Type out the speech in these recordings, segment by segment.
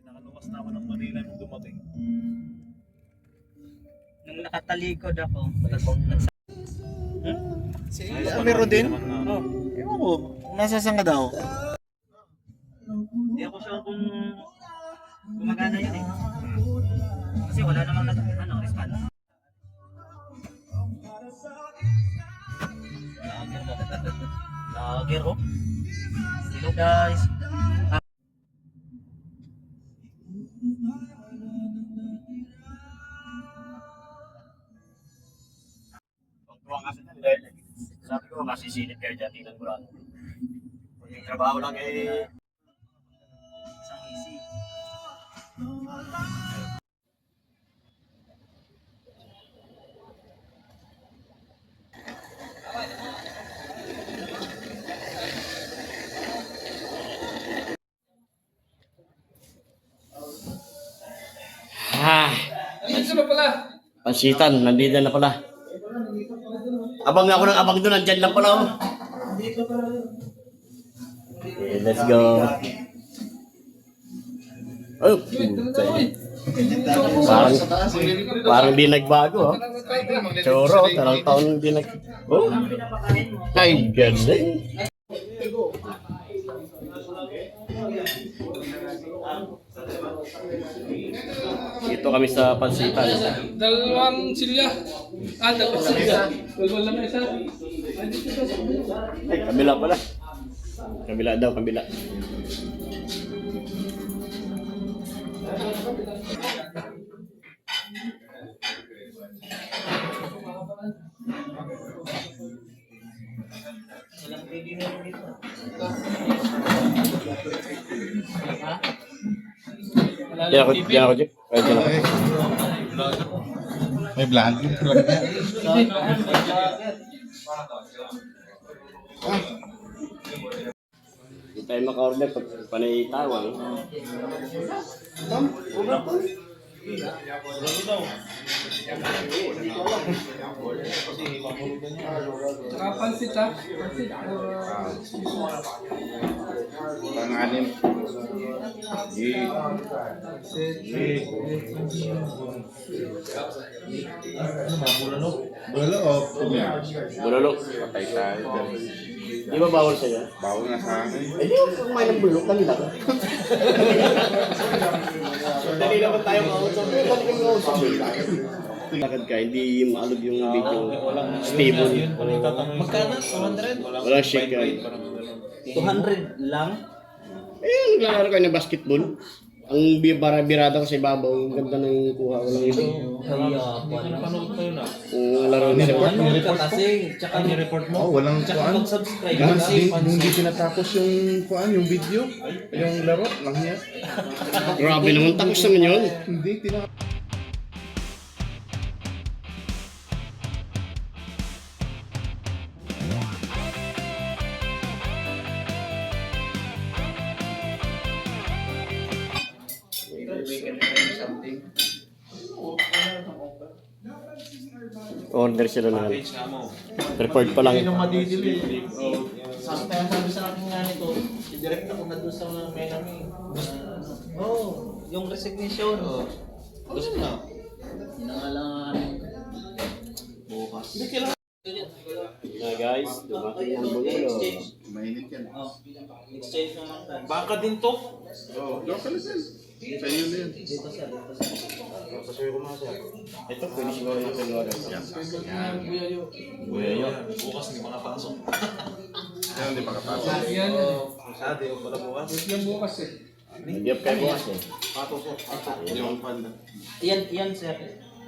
Nakaluwas na ako ng Manila nung dumating. Nung nakatalikod ako, Si meron din? oh, Ewan ko, nasasaan ka daw? hindi ako sure kung gumagana yun eh. Kasi wala namang response. Lager oh. Hello guys. Tuwang kasi na dahil sabi ko masisilip kayo dyan, tingnan ko lang. Kung yung trabaho lang eh, Isang easy. pansitan, nandito na pala. Abang ako ng abang doon, nandyan lang pala ako. Okay, let's go. Oh, parang di nagbago, oh. Choro, talang taon di nag... Oh, ay, galing. Dito kami sa pansitan. Dalawang silya. Dalawang silya. Dalawang lang isa. Ay, kabila pala. Kabila daw, kabila. Diyan ako, Jack. Ay, diyan ako. May vlogging talaga. Hindi tayo maka-order pag panay tawag. Tsaka pansit ha. Pansit. Pangalim. Wala o. Bulalo. Patay tayo. Di ba bawal sa'yo? Bawal na sa akin. Eh, di ba kumain ng bulok? Kanina ko. Dali naman tayo mausap. Dali kami mausap. Lakad ka, hindi maalog yung video. Stable. Magkano? 200? Walang shake ka. 200 lang. Eh, naglalaro kayo ng basketball. Ang birada ko sa ibabaw, ang ganda ng kuha. Walang ito. Kaya Panood kayo na. Ang laro ni Report. Ano ka kasi? Tsaka Report mo? Oh, walang Tsaka kuan. mag-subscribe. Nung hindi tinatapos yung kuan, yung video, yung laro, lang niya. Grabe naman, tapos naman yun. Hindi, tinatapos. Order sila na. Report pa lang. Sabi sa akin nga nito, direct ako na doon sa Menami. Yung resignation. Gusto na. Nangalangan. Bukas. Na guys, dumating ang bulalo. Mainit yan. Exchange na lang tayo. Baka din to. Oh, local din. Sa inyo na yan. Dito sir. Ito, pwede siguro yung tulungan. Buya yun. Bukas hindi makapasok. Yan, hindi makapasok. Yan. Sabi ko pala bukas. Yan bukas eh. Hindi up kayo bukas eh. Yung panda. Yan sir.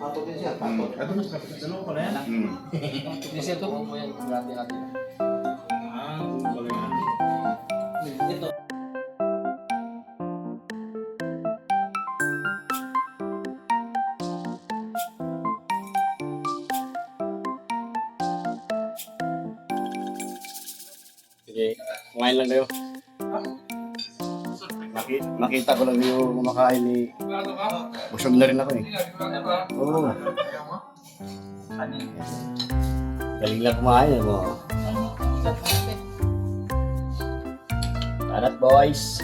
Ano mas kapit? Ano ko na yan? Kasi ito. Ito. Sige, kumain lang kayo. Makita ko lang yung kumakain ni... Sigurado ka? Busog na rin ako eh. Sigurado ka? Oo. Galing lang kumain eh mo. Karat boys.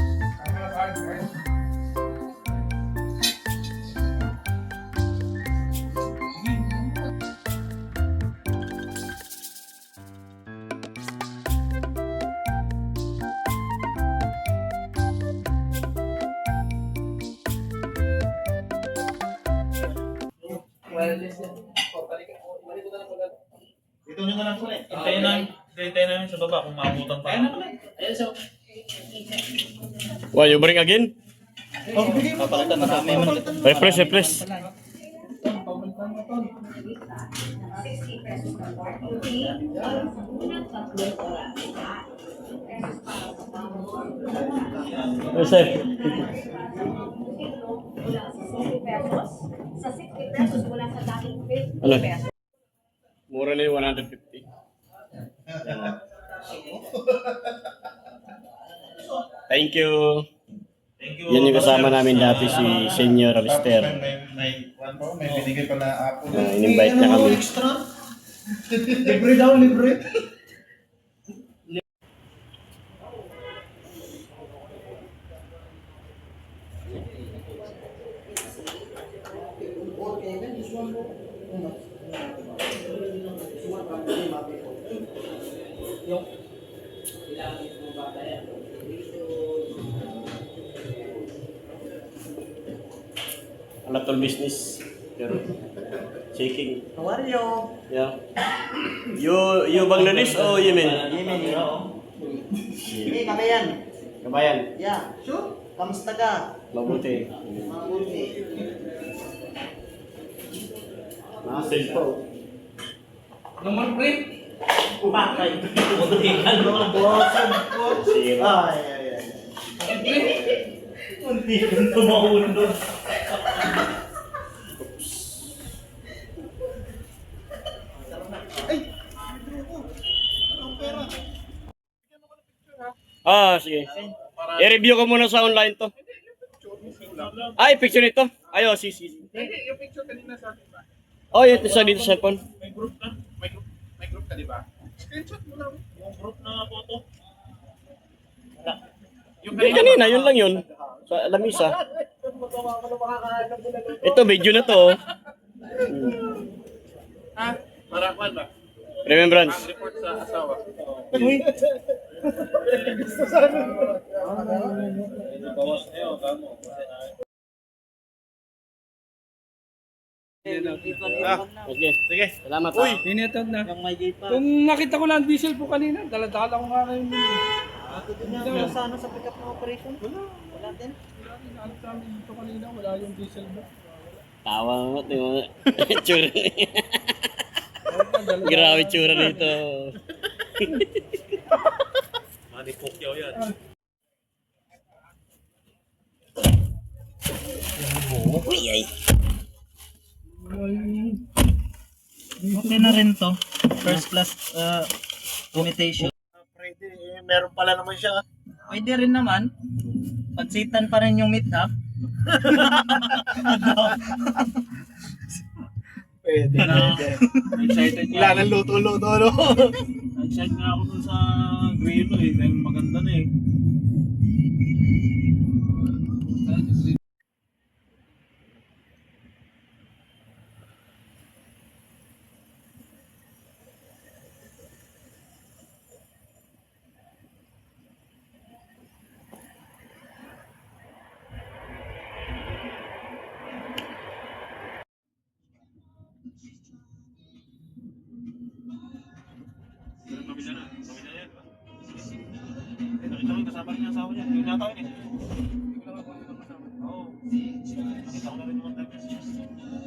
Dito nyo na lang po eh. Hintayin namin sa baba kung maabutan pa. Ayan, so. Why, you bring again? Papalitan na kami. Refresh, refresh. Yes, sir. Sa 60 pesos mula sa dating 50 Ano? pesos. Mura na yung 150. Thank you. Thank you. Yan yung kasama namin dati si Senior Alister. May binigay pa na apple. In-invite niya kami. Libre daw, libre. A lot of business. Shaking. How are you? Yeah. You Bangladesh o Yemen? Yemen, Hindi, kami yan. Kabayan. Yeah, sure. Kamusta ka? Mabuti. Mabuti. Nakasil po. Naman, pre. Kumakay. Kumakay mo. Bosan ko. Sira. Ay, ay, ay. Pre. Hindi ko tumahulog. Ah, sige. I-review ko muna sa online to. Ay, picture nito. Ayo, si. Yung picture kanina sa akin ba? Oh, ito sa dito sa phone. May group ka? May group ka, di ba? Screenshot mo lang. Yung group na photo. Yung Yung kanina, yun lang yun. Sa lamisa. Ito, video na to. Ha? Para kwan ba? Remembrance. Report sa asawa. Bawas na yun. Kamo. Okay. Sige. Salamat. Uy! Inetad na. Yung may gate pa. Kung nakita ko na ang diesel po kanina, daladala ko nga ngayon yun. Ako din nga sa ano sa pick-up ng operation. Wala din. Alam namin dito kanina, wala yung diesel mo. Tawa mo. Tsura. Grabe tsura dito. Manipokyaw yan. Uy, ay. Okay na rin to. First class imitation. Pwede, meron pala naman siya. Pwede rin naman. Pagsitan pa rin yung meet-up. Pwede na. Excited Wala nga. nang luto-luto, no? Excited nga ako dun sa Grillo eh. Dahil maganda na eh. Nakita ko yung kasama rin yung asawa niya. Yung nataw yun eh. Oo. Nakita ko na rin yung mga time.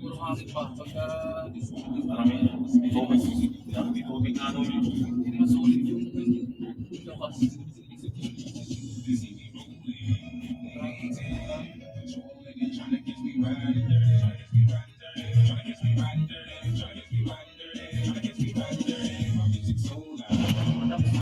Puro hangin pa. Pagka Marami. Tubig. Tubig nga daw yun. masulit yung bukas.